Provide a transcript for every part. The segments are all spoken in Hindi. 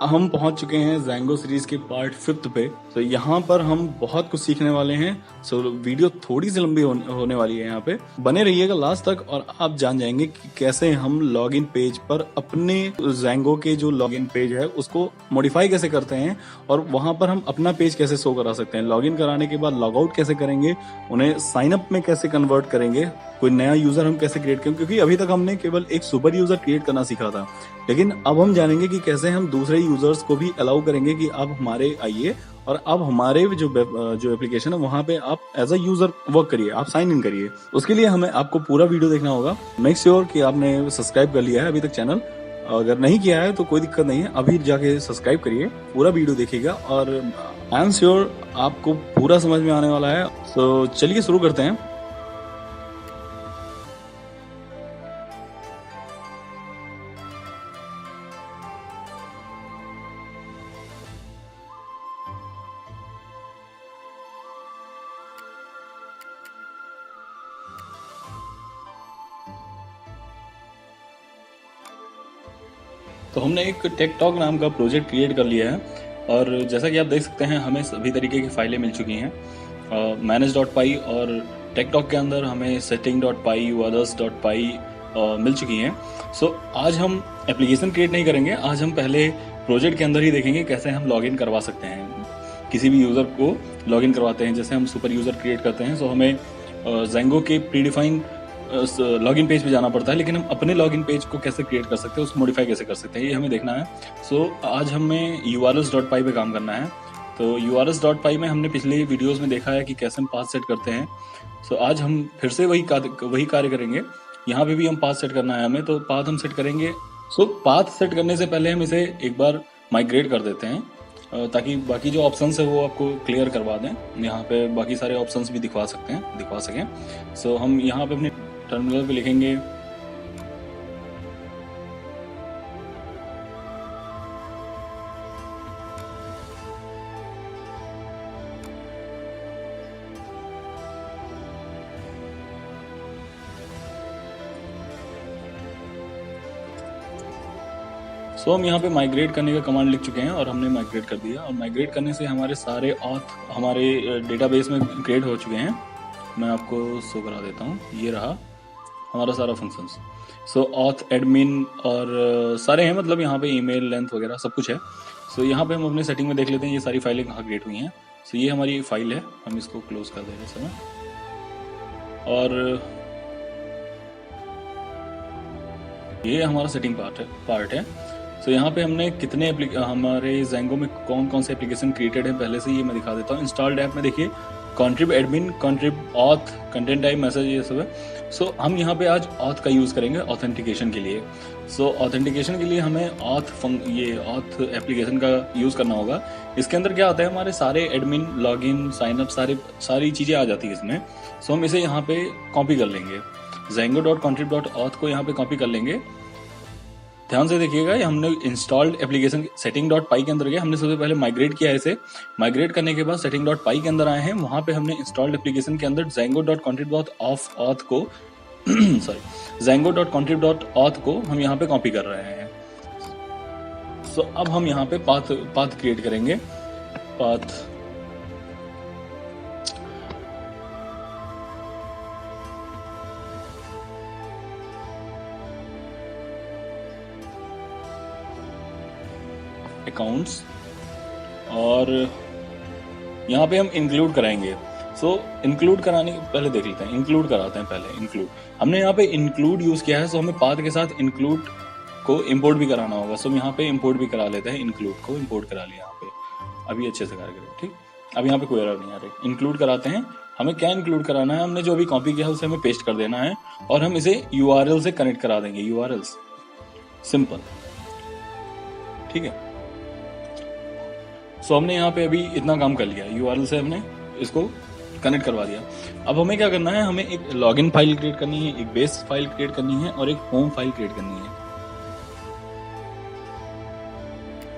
हम पहुंच चुके हैं Django सीरीज के पार्ट 5 पे। तो यहाँ पर हम बहुत कुछ सीखने वाले हैं। सो वीडियो थोड़ी सी लंबी होने वाली है। यहाँ पे बने रहिएगा लास्ट तक और आप जान जाएंगे कि कैसे हम लॉगिन पेज पर अपने Django के जो लॉगिन पेज है उसको मॉडिफाई कैसे करते हैं और वहां पर हम अपना पेज कैसे शो करा सकते हैं। लॉगिन कराने के बाद लॉग आउट कैसे करेंगे, उन्हें साइन अप में कैसे कन्वर्ट करेंगे, कोई नया यूजर हम कैसे क्रिएट करें, क्योंकि अभी तक हमने केवल एक सुपर यूजर क्रिएट करना सीखा था। लेकिन अब हम जानेंगे कि कैसे हम दूसरे यूजर्स को भी अलाउ करेंगे कि आप हमारे आइए और आप हमारे जो एप्लीकेशन है वहां पे आप एज अ यूजर वर्क करिए, आप साइन इन करिए। उसके लिए हमें आपको पूरा वीडियो देखना होगा। मेक श्योर कि आपने सब्सक्राइब कर लिया है अभी तक चैनल। अगर नहीं किया है तो कोई दिक्कत नहीं है, अभी जाके सब्सक्राइब करिए, पूरा वीडियो देखिएगा और आई एम श्योर आपको पूरा समझ में आने वाला है। तो चलिए शुरू करते हैं। तो हमने एक टेकटॉक नाम का प्रोजेक्ट क्रिएट कर लिया है और जैसा कि आप देख सकते हैं हमें सभी तरीके की फाइलें मिल चुकी हैं manage.py और टेकटॉक के अंदर हमें setting.py, others.py मिल चुकी हैं। सो आज हम एप्लीकेशन क्रिएट नहीं करेंगे, आज हम पहले प्रोजेक्ट के अंदर ही देखेंगे कैसे हम लॉगिन करवा सकते हैं। किसी भी यूज़र को लॉगिन करवाते हैं, जैसे हम सुपर यूज़र क्रिएट करते हैं तो हमें Django के प्रीडिफाइंड लॉगिन पेज पे जाना पड़ता है, लेकिन हम अपने लॉगिन पेज को कैसे क्रिएट कर सकते हैं, उसको मॉडिफाई कैसे कर सकते हैं, ये हमें देखना है। सो आज हमें urls.py पे काम करना है। तो urls.py में हमने पिछले वीडियोस में देखा है कि कैसे हम पाथ सेट करते हैं। सो आज हम फिर से वही कार्य करेंगे। यहाँ पे भी हम पाथ सेट करना है हमें, तो पाथ हम सेट करेंगे। सो पाथ सेट करने से पहले हम इसे एक बार माइग्रेट कर देते हैं ताकि बाकी जो ऑप्शंस है वो आपको क्लियर करवा दें। यहाँ पे बाकी सारे ऑप्शंस भी दिखवा सकें। सो हम यहाँ पे अपने टर्मिनल पे लिखेंगे हम यहाँ पे माइग्रेट करने का कमांड लिख चुके हैं और हमने माइग्रेट कर दिया। और माइग्रेट करने से हमारे सारे ऑथ हमारे डेटाबेस में क्रिएट हो चुके हैं। मैं आपको शो करा देता हूँ, ये रहा हमारा सारा फंक्शंस। सो ऑथ एडमिन और सारे हैं, मतलब यहाँ पे ईमेल लेंथ वगैरह सब कुछ है। सो यहाँ पे हम अपने सेटिंग में देख लेते हैं ये सारी फाइलें कहाँ क्रिएट हुई हैं। सो ये हमारी फाइल है, हम इसको क्लोज कर दे रहे समय। और ये हमारा सेटिंग पार्ट है। सो यहाँ पे हमने कितने हमारे Django में कौन कौन से एप्लीकेशन क्रिएटेड है पहले से ये मैं दिखा देता हूँ। इंस्टॉल्ड ऐप में देखिए contrib admin, contrib auth, content type, message, ये सब है। सो हम यहाँ पे आज ऑथ का यूज़ करेंगे ऑथेंटिकेशन के लिए। सो ऑथेंटिकेशन के लिए हमें ये ऑथ एप्लीकेशन का यूज़ करना होगा। इसके अंदर क्या आता है, हमारे सारे एडमिन, लॉगिन, साइनअप, सारी चीज़ें आ जाती है इसमें। सो हम इसे यहाँ पे कॉपी कर लेंगे, Django.contrib.auth को यहाँ पे कॉपी कर लेंगे। ध्यान से देखिएगा, ये हमने इंस्टॉल्ड एप्लीकेशन setting.py के अंदर गए। हमने सबसे पहले माइग्रेट किया है इसे। माइग्रेट करने के बाद setting.py के अंदर आए हैं, वहां पे हमने इंस्टॉल्ड एप्लीकेशन के अंदर Django.contrib.auth को Django.contrib.auth को हम यहाँ पे कॉपी कर रहे हैं। सो अब हम यहाँ पे पाथ क्रिएट करेंगे। पाथ अकाउंट्स और यहाँ पे हम इंक्लूड कराएंगे। सो इंक्लूड कराने के पहले देख लेते हैं, इंक्लूड कराते हैं पहले। इंक्लूड हमने यहाँ पे इंक्लूड यूज किया है, सो हमें पाथ के साथ इंक्लूड को इंपोर्ट भी कराना होगा। सो हम यहाँ पे इंपोर्ट भी करा लेते हैं, इंक्लूड को इंपोर्ट करा लिया यहाँ पे। अभी अच्छे से कार्य करें, ठीक। अब यहाँ पे कोई एरर नहीं आ रही। इंक्लूड कराते हैं, हमें क्या इंक्लूड कराना है, हमने जो अभी कॉपी किया है उसे हमें पेस्ट कर देना है और हम इसे URL से कनेक्ट करा देंगे। URLs सिंपल, ठीक है। सो हमने यहाँ पे अभी इतना काम कर लिया, URL से हमने इसको कनेक्ट करवा दिया। अब हमें क्या करना है, हमें एक लॉगिन फाइल क्रिएट करनी है, एक बेस फाइल क्रिएट करनी है और एक होम फाइल क्रिएट करनी है।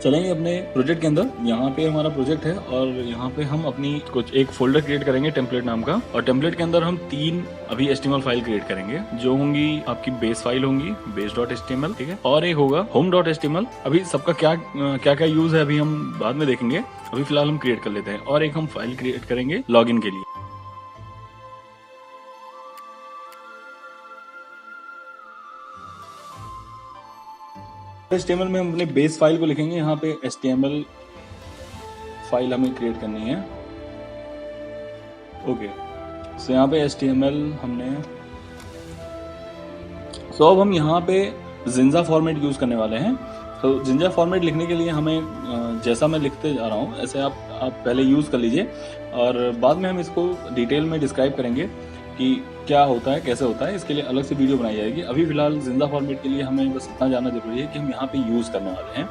चलेंगे अपने प्रोजेक्ट के अंदर। यहाँ पे हमारा प्रोजेक्ट है और यहाँ पे हम अपनी कुछ एक फोल्डर क्रिएट करेंगे टेम्पलेट नाम का, और टेम्पलेट के अंदर हम 3 अभी HTML फाइल क्रिएट करेंगे जो होंगी आपकी बेस फाइल होंगी base.html, ठीक है, और एक होगा home.html। अभी सबका क्या क्या यूज है अभी हम बाद में देखेंगे, अभी फिलहाल हम क्रिएट कर लेते हैं। और एक हम फाइल क्रिएट करेंगे लॉगिन के लिए। HTML में हम अपने बेस फाइल को लिखेंगे। यहाँ पे HTML फाइल हमें क्रिएट करनी है। ओके, सो यहाँ पे HTML हमने, सो अब हम यहाँ पे जिंजा फॉर्मेट यूज करने वाले हैं। तो जिंजा फॉर्मेट लिखने के लिए हमें जैसा मैं लिखते जा रहा हूँ ऐसे आप पहले यूज कर लीजिए, और बाद में हम इसको डिटेल में डिस्क्राइब करेंगे कि क्या होता है, कैसे होता है। इसके लिए अलग से वीडियो बनाई जाएगी। अभी फिलहाल जिंदा फॉर्मेट के लिए हमें बस इतना जानना जरूरी है कि हम यहाँ पे यूज करने वाले हैं।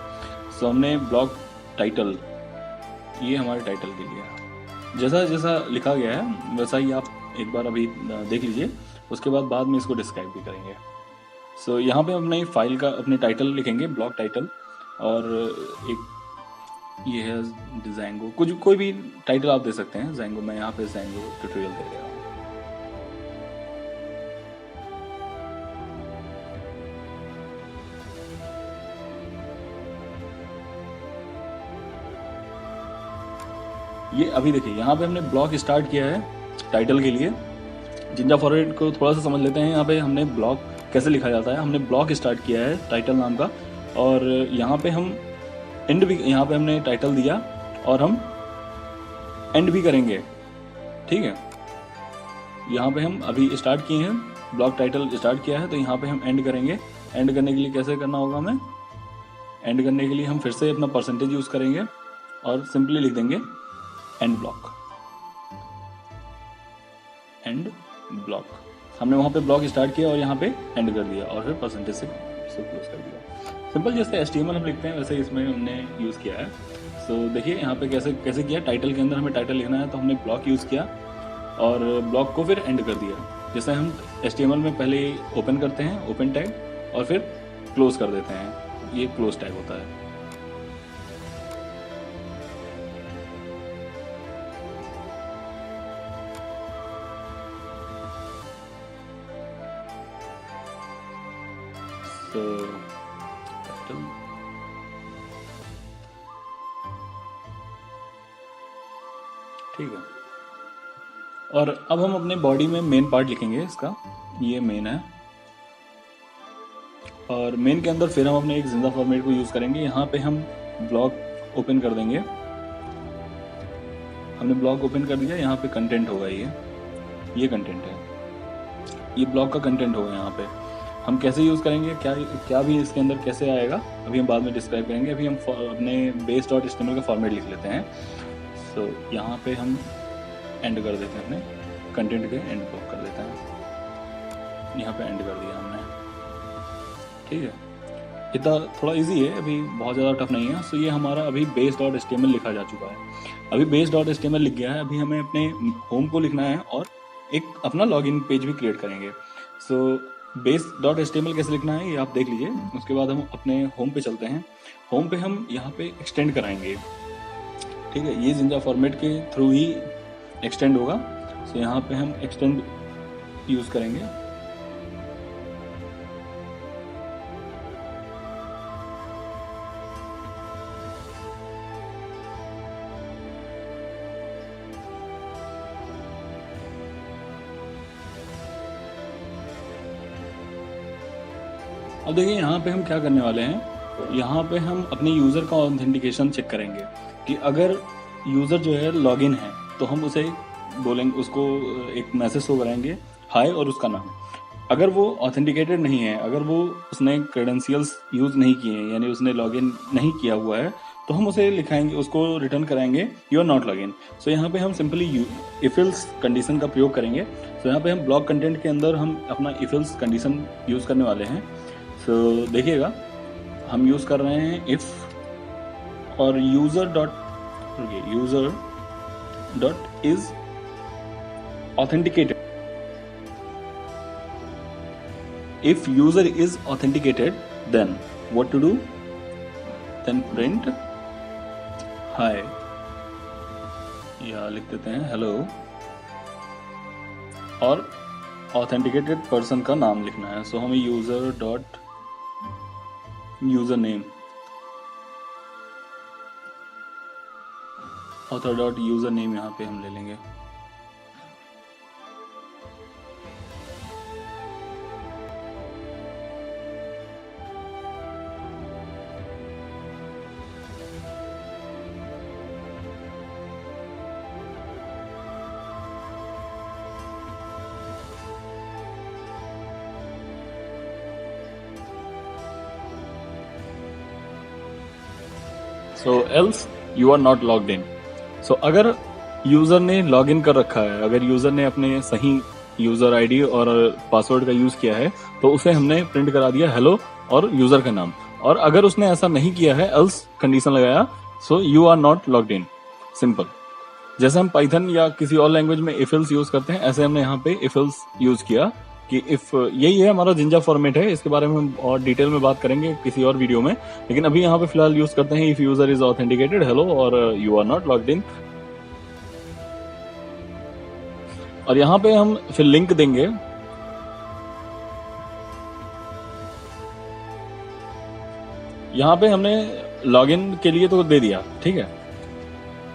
सो हमने ब्लॉग टाइटल, ये हमारे टाइटल के लिए है। जैसा जैसा लिखा गया है वैसा ही आप एक बार अभी देख लीजिए, उसके बाद में इसको डिस्क्राइब भी करेंगे। सो यहाँ पे हम अपनी फाइल का अपने टाइटल लिखेंगे, ब्लॉग टाइटल, और एक ये है ज़ैंगो, कुछ कोई भी टाइटल आप दे सकते हैं। ज़ैंगो, मैं यहाँ पे ज़ैंगो ट्यूटोरियल दे रहा हूँ। ये अभी देखिए यहाँ पे हमने ब्लॉग स्टार्ट किया है टाइटल के लिए। जिंजा फॉर्मेट को थोड़ा सा समझ लेते हैं। यहाँ पे हमने ब्लॉग कैसे लिखा जाता है, हमने ब्लॉग स्टार्ट किया है टाइटल नाम का, और यहाँ पे हम एंड भी, यहाँ पे हमने टाइटल दिया और हम एंड भी करेंगे, ठीक है। यहाँ पे हम अभी स्टार्ट किए हैं, ब्लॉग टाइटल स्टार्ट किया है, तो यहाँ पे हम एंड करेंगे। एंड करने के लिए कैसे करना होगा हमें, एंड करने के लिए हम फिर से अपना परसेंटेज यूज करेंगे और सिंपली लिख देंगे एंड ब्लॉक, एंड ब्लॉक। हमने वहाँ पे ब्लॉक स्टार्ट किया और यहाँ पे एंड कर दिया और फिर परसेंटेज से क्लोज कर दिया। सिंपल जैसे HTML हम लिखते हैं वैसे इसमें हमने यूज़ किया है। सो देखिए यहाँ पे कैसे कैसे किया। टाइटल के अंदर हमें टाइटल लिखना है तो हमने ब्लॉक यूज़ किया और ब्लॉक को फिर एंड कर दिया। जैसे हम HTML में पहले ओपन करते हैं, ओपन टैग, और फिर क्लोज कर देते हैं, ये क्लोज टैग होता है। तो ठीक है, और अब हम अपने बॉडी में मेन पार्ट लिखेंगे इसका। ये मेन है, और मेन के अंदर फिर हम अपने एक जिंदा फॉर्मेट को यूज करेंगे। यहाँ पे हम ब्लॉग ओपन कर देंगे। हमने ब्लॉग ओपन कर दिया, यहाँ पे कंटेंट होगा, ये कंटेंट है, ये ब्लॉग का कंटेंट होगा। यहाँ पे हम कैसे यूज़ करेंगे, क्या भी इसके अंदर कैसे आएगा, अभी हम बाद में डिस्क्राइब करेंगे। अभी हम अपने base.html का फॉर्मेट लिख लेते हैं। सो यहाँ पे हम एंड कर देते हैं, अपने कंटेंट के एंड ब्लॉक कर देते हैं। यहाँ पे एंड कर दिया हमने, ठीक है। इतना थोड़ा इजी है, अभी बहुत ज़्यादा टफ नहीं है। सो ये हमारा अभी base.html लिखा जा चुका है। अभी base.html लिख गया है। अभी हमें अपने होम को लिखना है और एक अपना लॉगिन पेज भी क्रिएट करेंगे। सो base.html कैसे लिखना है ये आप देख लीजिए। उसके बाद हम अपने होम पे चलते हैं। होम पे हम यहाँ पे एक्सटेंड कराएंगे, ठीक है। ये जिंजा फॉर्मेट के थ्रू ही एक्सटेंड होगा। सो यहाँ पे हम एक्सटेंड यूज करेंगे। अब देखिए यहाँ पे हम क्या करने वाले हैं। यहाँ पे हम अपने यूज़र का ऑथेंटिकेशन चेक करेंगे कि अगर यूज़र जो है लॉगिन है तो हम उसे बोलेंगे, उसको एक मैसेज शो कराएंगे हाय और उसका नाम। अगर वो ऑथेंटिकेटेड नहीं है, अगर वो उसने क्रेडेंशियल्स यूज़ नहीं किए हैं, यानी उसने लॉगिन नहीं किया हुआ है, तो हम उसे लिखाएंगे, उसको रिटर्न कराएंगे यू आर नॉट लॉगिन। सो यहाँ पे हम सिंपली इफ एल्स कंडीशन का प्रयोग करेंगे। सो यहाँ पे हम ब्लॉग कंटेंट के अंदर हम अपना इफ एल्स कंडीशन यूज़ करने वाले हैं। सो देखिएगा हम यूज़ कर रहे हैं इफ़ और user dot is authenticated. If user is authenticated, then what to do? Then print हाय, या लिख देते हैं हेलो, और ऑथेंटिकेटेड पर्सन का नाम लिखना है। सो हमें user dot user name, author dot user name यहाँ पे हम ले लेंगे। So else you are not logged in. So अगर यूजर ने लॉग इन कर रखा है, अगर यूजर ने अपने सही यूजर आईडी और पासवर्ड का यूज किया है, तो उसे हमने प्रिंट करा दिया हेलो और यूजर का नाम। और अगर उसने ऐसा नहीं किया है, एल्स कंडीशन लगाया, so you are not logged in. Simple. जैसे हम पाइथन या किसी और लैंग्वेज में इफ एल्स यूज करते हैं, ऐसे हमने यहाँ पे इफ एल्स यूज किया कि इफ, यही है हमारा जिंजा फॉर्मेट है। इसके बारे में हम और डिटेल में बात करेंगे किसी और वीडियो में, लेकिन अभी यहाँ पे फिलहाल यूज करते हैं if user is authenticated hello और you are not logged in. और यहाँ पे हम फिर लिंक देंगे। यहाँ पे हमने लॉगिन के लिए तो दे दिया, ठीक है,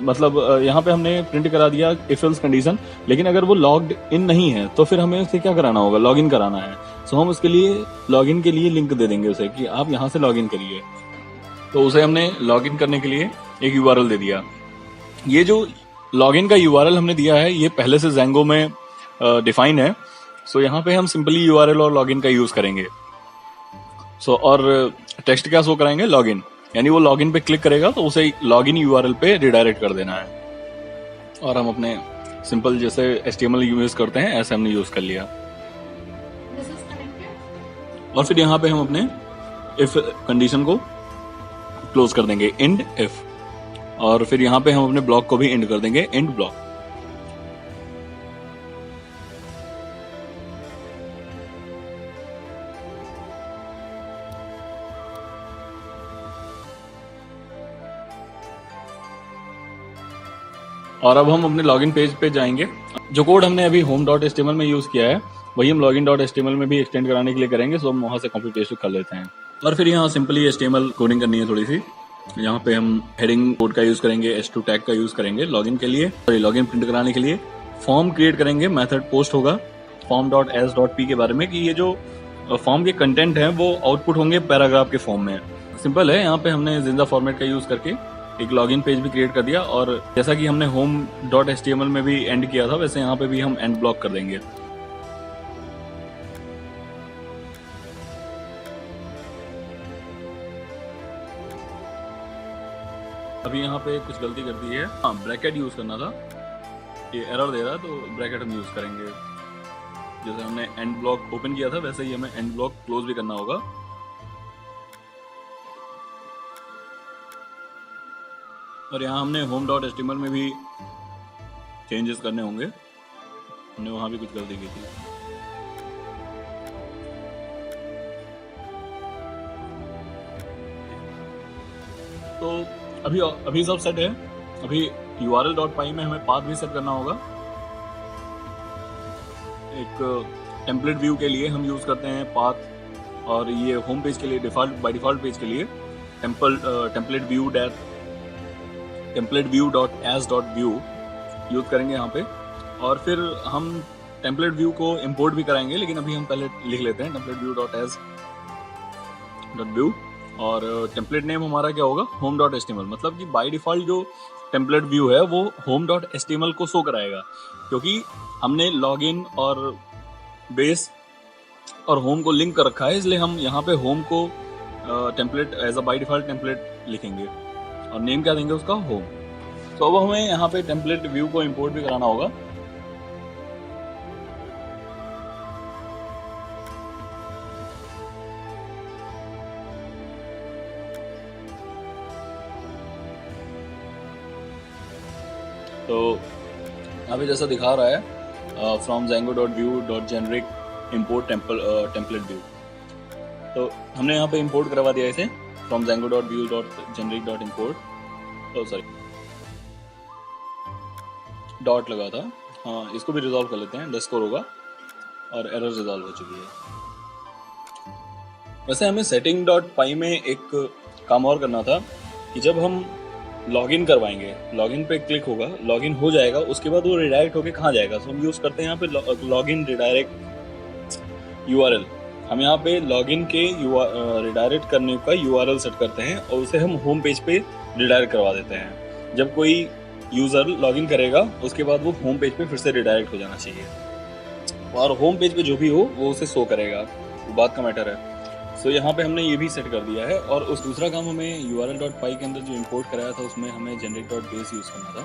मतलब यहाँ पे हमने प्रिंट करा दिया इफ एल्स कंडीशन। लेकिन अगर वो लॉग्ड इन नहीं है तो फिर हमें उसे क्या कराना होगा, लॉगिन कराना है। सो हम उसके लिए लॉगिन के लिए लिंक दे देंगे उसे कि आप यहाँ से लॉगिन करिए। तो उसे हमने लॉगिन करने के लिए एक यूआरएल दे दिया। ये जो लॉगिन का यूआरएल हमने दिया है, ये पहले से ज़ैंगो में डिफाइन है। सो यहाँ पे हम सिंपली यूआरएल और लॉगिन का यूज करेंगे। सो और टेक्स्ट क्या शो कराएंगे, लॉगिन, यानी वो लॉगिन पे क्लिक करेगा तो उसे लॉगिन यूआरएल पे रिडायरेक्ट कर देना है। और हम अपने सिंपल जैसे HTML यूज करते हैं ऐसे हमने यूज कर लिया। और फिर यहाँ पे हम अपने इफ कंडीशन को क्लोज कर देंगे, एंड इफ। और फिर यहाँ पे हम अपने ब्लॉक को भी एंड कर देंगे, एंड ब्लॉक। और अब हम अपने लॉगिन पेज पे जाएंगे। जो कोड हमने अभी home.html में यूज किया है, वही हम login.html में भी एक्सटेंड कराने के लिए करेंगे। सो हम वहां से कॉपी पेस्ट कर लेते हैं। और फिर यहाँ सिंपली HTML कोडिंग करनी है थोड़ी सी। यहाँ पे हम हेडिंग कोड का यूज करेंगे, h2 टैग का यूज करेंगे लॉगिन के लिए, लॉगिन प्रिंट कराने के लिए। फॉर्म क्रिएट करेंगे, मेथड पोस्ट होगा form.as.p के बारे में कि ये जो फॉर्म के कंटेंट है वो आउटपुट होंगे पैराग्राफ के फॉर्म में। सिंपल है। यहाँ पे हमने जिंदा फॉर्मेट का यूज करके एक लॉगिन पेज भी क्रिएट कर दिया। और जैसा कि हमने home.html में भी एंड किया था, वैसे यहाँ पे भी हम एंड ब्लॉक कर देंगे। अभी यहाँ पे कुछ गलती कर दी है, हाँ, ब्रैकेट यूज करना था, ये एरर दे रहा है तो ब्रैकेट हम यूज करेंगे। जैसे हमने एंड ब्लॉक ओपन किया था, वैसे ही हमें एंड ब्लॉक क्लोज भी करना होगा। और यहाँ हमने home.html में भी चेंजेस करने होंगे, हमने वहां भी कुछ गलती की थी। तो अभी सब सेट है। अभी url.py में हमें पाथ भी सेट करना होगा। एक टेम्पलेट व्यू के लिए हम यूज करते हैं पाथ, और ये होम पेज के लिए बाय डिफॉल्ट पेज के लिए template view dot as dot view use करेंगे यहाँ पे। और फिर हम टेम्पलेट व्यू को इंपोर्ट भी कराएंगे, लेकिन अभी हम पहले लिख लेते हैं template view dot as dot view. और टेम्पलेट नेम हमारा क्या होगा, home.html। मतलब कि बाय डिफॉल्ट जो टेम्पलेट व्यू है वो home.html को शो कराएगा, क्योंकि हमने लॉगिन और बेस और होम को लिंक कर रखा है, इसलिए हम यहाँ पे होम को template as a by default template लिखेंगे और नेम क्या देंगे उसका, होम। तो अब हमें यहाँ पे टेम्पलेट व्यू को इंपोर्ट भी कराना होगा। तो अभी जैसा दिखा रहा है from django.view.generic import template view, तो हमने यहाँ पे इंपोर्ट करवा दिया इसे फ्रॉम django.view.generic.import, सॉरी डॉट लगा था। हाँ, इसको भी रिजॉल्व कर लेते हैं, अंडरस्कोर होगा और एरर रिजॉल्व हो चुकी है। वैसे हमें सेटिंग डॉट पाई में एक काम और करना था कि जब हम लॉगिन करवाएंगे, लॉगिन पे क्लिक होगा, लॉगिन हो जाएगा, उसके बाद वो रिडायरेक्ट होके कहाँ जाएगा। तो हम यूज करते हैं यहाँ पे लॉगिन रिडायरेक्ट यूआरएल। हम यहाँ पे लॉगिन के रिडायरेक्ट करने का यूआरएल सेट करते हैं और उसे हम होम पेज पे रिडायरेक्ट करवा देते हैं। जब कोई यूजर लॉगिन करेगा उसके बाद वो होम पेज पे फिर से रिडायरेक्ट हो जाना चाहिए और होम पेज पे जो भी हो वो उसे शो करेगा, वो बात का मैटर है। सो यहाँ पे हमने ये भी सेट कर दिया है। और उस दूसरा काम हमें url.py के अंदर जो इंपोर्ट कराया था उसमें हमें generate.base यूज करना था।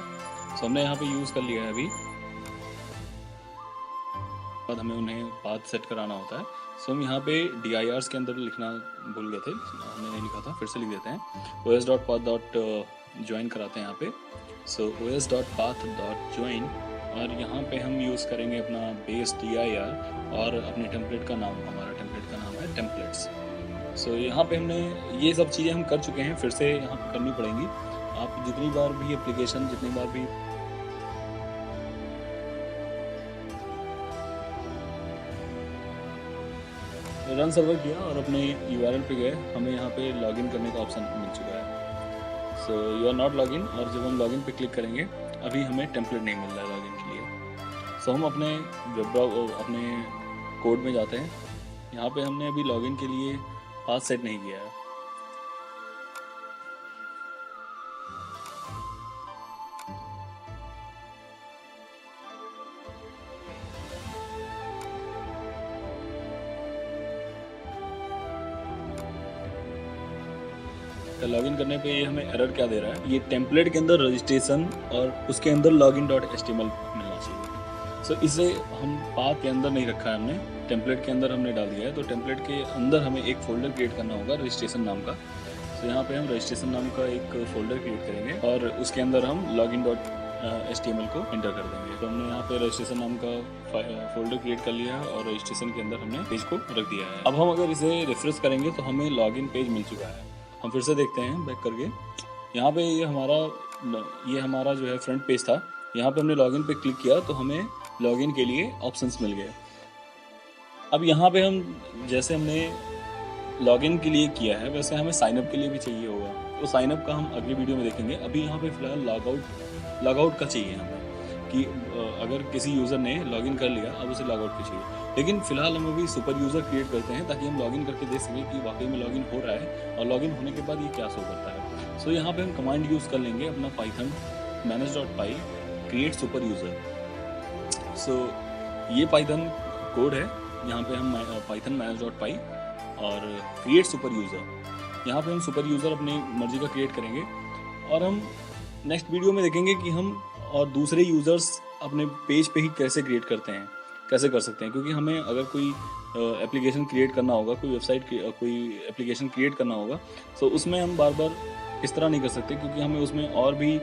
सो हमने यहाँ पे यूज कर लिया है अभी। बाद हमें उन्हें पाथ सेट कराना होता है। सो हम यहाँ पे dirs के अंदर लिखना भूल गए थे, हमने नहीं लिखा था, फिर से लिख देते हैं। os.path.join कराते हैं यहाँ पे। सो os.path.join और यहाँ पे हम यूज़ करेंगे अपना बेस dir और अपने टेम्पलेट का नाम, हमारा टेम्पलेट का नाम है टेम्पलेट्स। सो यहाँ पे हमने ये सब चीज़ें हम कर चुके हैं, फिर से यहाँ पे करनी पड़ेंगी। आप जितनी बार भी एप्लीकेशन, जितनी बार भी रन सर्वर किया और अपने यूआरएल पे गए, हमें यहाँ पे लॉगिन करने का ऑप्शन मिल चुका है। So you are not login, और जब हम लॉगिन पे क्लिक करेंगे अभी हमें टेम्पलेट नहीं मिल रहा है लॉगिन के लिए। सो हम अपने अपने कोड में जाते हैं। यहाँ पे हमने अभी लॉगिन के लिए पाथ सेट नहीं किया है। लॉगिन करने पे ये हमें एरर क्या दे रहा है, ये टेम्पलेट के अंदर रजिस्ट्रेशन और उसके अंदर login.html मिलना चाहिए। सो इसे हम पाथ के अंदर नहीं रखा है हमने, टेम्पलेट के अंदर हमने डाल दिया है। तो टेम्पलेट के अंदर हमें एक फोल्डर क्रिएट करना होगा रजिस्ट्रेशन नाम का। तो यहाँ पे हम रजिस्ट्रेशन नाम का एक फोल्डर क्रिएट करेंगे और उसके अंदर हम login.html को एंटर कर देंगे। तो हमने यहाँ पे रजिस्ट्रेशन नाम का फोल्डर क्रिएट कर लिया है और रजिस्ट्रेशन के अंदर हमने पेज को रख दिया है। अब हम अगर इसे रिफ्रेश करेंगे तो हमें लॉगिन पेज मिल चुका है। हम फिर से देखते हैं बैक करके। यहाँ पे ये हमारा जो है फ्रंट पेज था। यहाँ पे हमने लॉगिन पे क्लिक किया तो हमें लॉगिन के लिए ऑप्शंस मिल गए। अब यहाँ पे हम जैसे हमने लॉगिन के लिए किया है वैसे हमें साइनअप के लिए भी चाहिए होगा। तो साइनअप का हम अगली वीडियो में देखेंगे। अभी यहाँ पे फिलहाल लॉगआउट का चाहिए हमें कि अगर किसी यूज़र ने लॉगिन कर लिया अब उसे लॉगआउट का चाहिए। लेकिन फिलहाल हम अभी सुपर यूज़र क्रिएट करते हैं ताकि हम लॉगिन करके देख सकें कि वाकई में लॉगिन हो रहा है और लॉगिन होने के बाद ये क्या शो करता है। सो यहाँ पे हम कमांड यूज़ कर लेंगे अपना Python manage.py create super user. So ये पाइथन कोड है। यहाँ पे हम पाइथन manage.py और क्रिएट सुपर यूज़र, यहाँ पे हम सुपर यूज़र अपनी मर्जी का क्रिएट करेंगे और हम नेक्स्ट वीडियो में देखेंगे कि हम और दूसरे यूज़र्स अपने पेज पे ही कैसे क्रिएट करते हैं, कैसे कर सकते हैं। क्योंकि हमें अगर कोई एप्लीकेशन क्रिएट करना होगा, कोई वेबसाइट कोई एप्लीकेशन क्रिएट करना होगा तो उसमें हम बार बार इस तरह नहीं कर सकते क्योंकि हमें उसमें और भी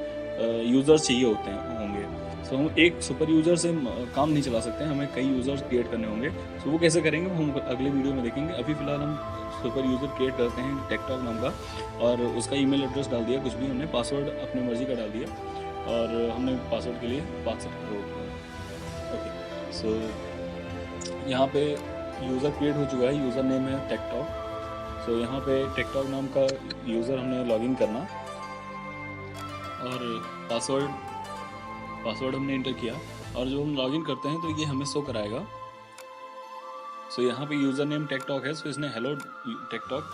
यूज़र्स चाहिए होंगे। सो हम एक सुपर यूज़र से काम नहीं चला सकते, हमें कई यूज़र्स क्रिएट करने होंगे। सो वो कैसे करेंगे वो हम अगले वीडियो में देखेंगे। अभी फ़िलहाल हम सुपर यूज़र क्रिएट करते हैं टेकटॉक नाम का और उसका ईमेल एड्रेस डाल दिया, कुछ भी हमने पासवर्ड अपनी मर्ज़ी का डाल दिया और हमने पासवर्ड के लिए पाथ सेट कर दिया। ओके, सो यहाँ पे यूज़र क्रिएट हो चुका है, यूज़र नेम है टेकटॉक। सो यहाँ पे टेकटॉक नाम का यूज़र हमने लॉगिन करना और पासवर्ड हमने इंटर किया और जब हम लॉगिन करते हैं तो ये हमें शो कराएगा। सो यहाँ पे यूज़र नेम टेकटॉक है, सो इसने हेलो टेकटॉक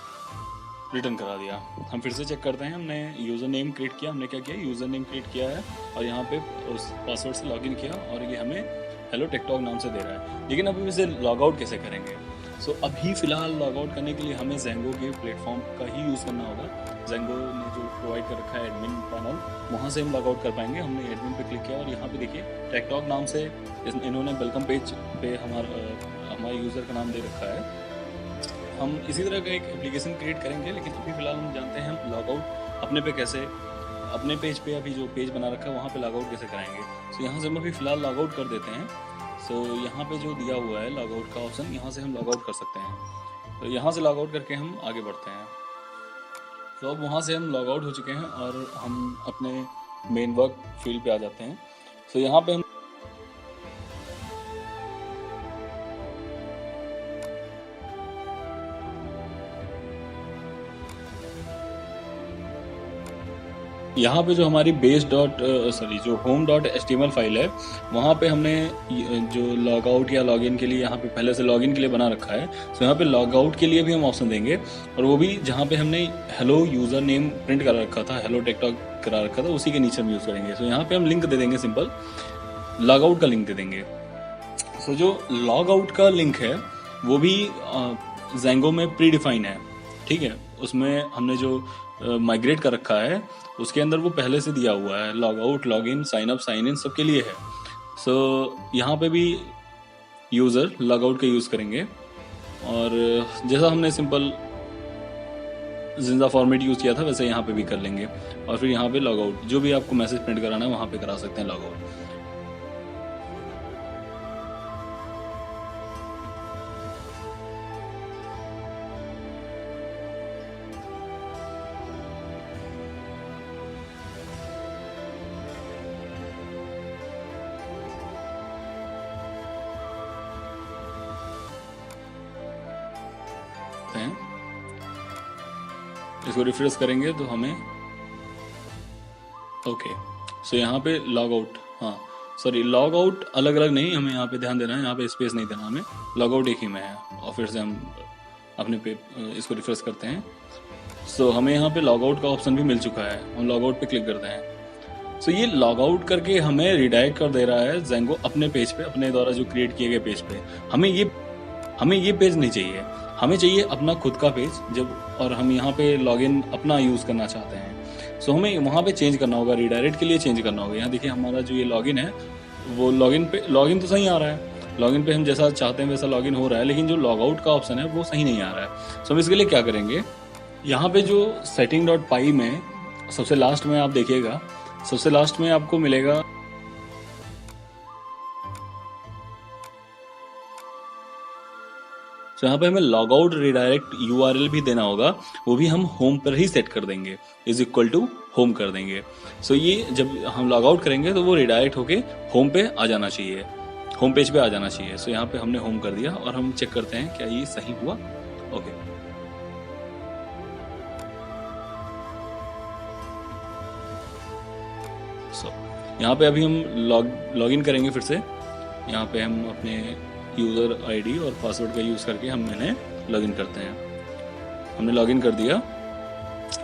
रिटर्न करा दिया। हम फिर से चेक करते हैं, हमने यूज़र नेम क्रिएट किया, हमने क्या किया, यूज़र नेम क्रिएट किया है और यहाँ पे उस पासवर्ड से लॉगिन किया और ये हमें हेलो टेकटॉक नाम से दे रहा है। लेकिन अभी इसे लॉग आउट कैसे करेंगे? सो अभी फ़िलहाल लॉग आउट करने के लिए हमें ज़ेंगो के प्लेटफॉर्म का ही यूज़ करना होगा। ज़ेंगो ने जो प्रोवाइड कर रखा है एडमिन पैनल, वहाँ से हम लॉग आउट कर पाएंगे। हमने एडमिन पे क्लिक किया और यहाँ पे देखिए टेकटॉक नाम से इन्होंने वेलकम पेज पे हमारे यूज़र का नाम दे रखा है। हम इसी तरह का एक एप्लीकेशन क्रिएट करेंगे, लेकिन अभी फ़िलहाल हम जानते हैं हम लॉग आउट अपने पेज पे अभी जो पेज बना रखा है वहाँ पे लॉग आउट कैसे कराएंगे। सो यहाँ से हम अभी फ़िलहाल लॉग आउट कर देते हैं। सो यहाँ पे जो दिया हुआ है लॉग आउट का ऑप्शन, यहाँ से हम लॉग आउट कर सकते हैं। तो यहाँ से लॉग आउट करके हम आगे बढ़ते हैं। तो अब वहाँ से हम लॉग आउट हो चुके हैं और हम अपने मेन वर्क फील्ड पे आ जाते हैं। सो यहाँ पे हम यहाँ पे जो हमारी जो home.html फाइल है, वहाँ पे हमने जो लॉग आउट या लॉग इन के लिए यहाँ पे पहले से लॉग इन के लिए बना रखा है। तो यहाँ पे लॉग आउट के लिए भी हम ऑप्शन देंगे, और वो भी जहाँ पे हमने हेलो यूज़र नेम प्रिंट करा रखा था, हेलो टेकटॉक करा रखा था, उसी के नीचे हम यूज़ करेंगे। तो यहाँ पे हम लिंक दे देंगे, सिंपल लॉग आउट का लिंक दे देंगे। सो जो लॉग आउट का लिंक है वो भी ज़ेंगो में प्री डिफाइन है, ठीक है। उसमें हमने जो माइग्रेट कर रखा है उसके अंदर वो पहले से दिया हुआ है, log out, log in, sign up, sign in सबके लिए है। सो यहाँ पे भी यूज़र लॉग आउट का यूज़ करेंगे, और जैसा हमने सिंपल जिंदा फॉर्मेट यूज़ किया था वैसे यहाँ पे भी कर लेंगे, और फिर यहाँ पे लॉग आउट, जो भी आपको मैसेज प्रिंट कराना है वहाँ पे करा सकते हैं लॉग आउट। इसको रिफ्रेश करेंगे तो हमें ओके। सो यहाँ पे लॉग आउट, हाँ सॉरी, लॉग आउट अलग अलग नहीं, हमें यहाँ पे ध्यान देना है, यहाँ पे स्पेस नहीं देना, हमें लॉग आउट एक ही में है। और फिर से हम अपने पे इसको रिफ्रेश करते हैं। सो हमें यहाँ पे लॉग आउट का ऑप्शन भी मिल चुका है, हम लॉग आउट पे क्लिक करते हैं। सो ये लॉग आउट करके हमें रिडायरेक्ट कर दे रहा है ज़ेंगो अपने पेज पे, अपने द्वारा जो क्रिएट किए गए पेज पे। हमें ये पेज नहीं चाहिए, हमें चाहिए अपना खुद का पेज, जब और हम यहाँ पे लॉगिन अपना यूज़ करना चाहते हैं। सो हमें वहाँ पे चेंज करना होगा, रिडायरेक्ट के लिए चेंज करना होगा। यहाँ देखिए हमारा जो ये लॉगिन है वो लॉगिन तो सही आ रहा है, लॉगिन पे हम जैसा चाहते हैं वैसा लॉगिन हो रहा है, लेकिन जो लॉग आउट का ऑप्शन है वो सही नहीं आ रहा है। सो हम इसके लिए क्या करेंगे, यहाँ पे जो setting.py में सबसे लास्ट में आप देखिएगा, सबसे लास्ट में आपको मिलेगा तो यहाँ पे हमें लॉग आउट रिडायरेक्ट URL भी देना होगा, वो भी हम होम पर ही सेट कर देंगे, = होम कर देंगे। सो ये जब हम लॉग आउट करेंगे तो वो रिडायरेक्ट होके होम पे आ जाना चाहिए, होम पेज पे आ जाना चाहिए। सो यहाँ पे हमने होम कर दिया, और हम चेक करते हैं क्या ये सही हुआ। ओके, सो यहाँ पे अभी हम लॉग इन करेंगे फिर से। यहाँ पे हम अपने यूज़र आईडी और पासवर्ड का यूज़ करके मैंने लॉगिन करते हैं। हमने लॉगिन कर दिया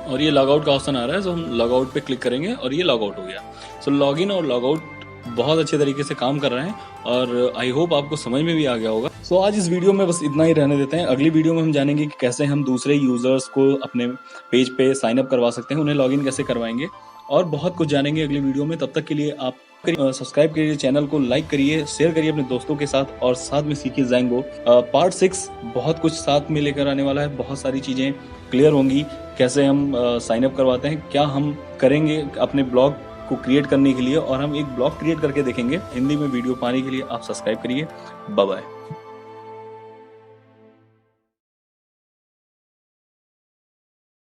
और ये लॉग आउट का ऑप्शन आ रहा है, तो हम लॉग आउट पे क्लिक करेंगे और ये लॉग आउट हो गया। सो लॉगिन और लॉग आउट बहुत अच्छे तरीके से काम कर रहे हैं, और आई होप आपको समझ में भी आ गया होगा। सो आज इस वीडियो में बस इतना ही रहने देते हैं। अगली वीडियो में हम जानेंगे कि कैसे हम दूसरे यूज़र्स को अपने पेज पे साइन अप करवा सकते हैं, उन्हें लॉगिन कैसे करवाएंगे, और बहुत कुछ जानेंगे अगली वीडियो में। तब तक के लिए आप सब्सक्राइब करिए, चैनल को लाइक करिए, शेयर करिए अपने दोस्तों के साथ, और साथ में सीखिए ज़ेंगो। पार्ट 6 बहुत कुछ साथ में लेकर आने वाला है, बहुत सारी चीज़ें क्लियर होंगी, कैसे हम साइन अप करवाते हैं, क्या हम करेंगे अपने ब्लॉग को क्रिएट करने के लिए, और हम एक ब्लॉग क्रिएट करके देखेंगे। हिंदी में वीडियो पाने के लिए आप सब्सक्राइब करिए। Bye bye.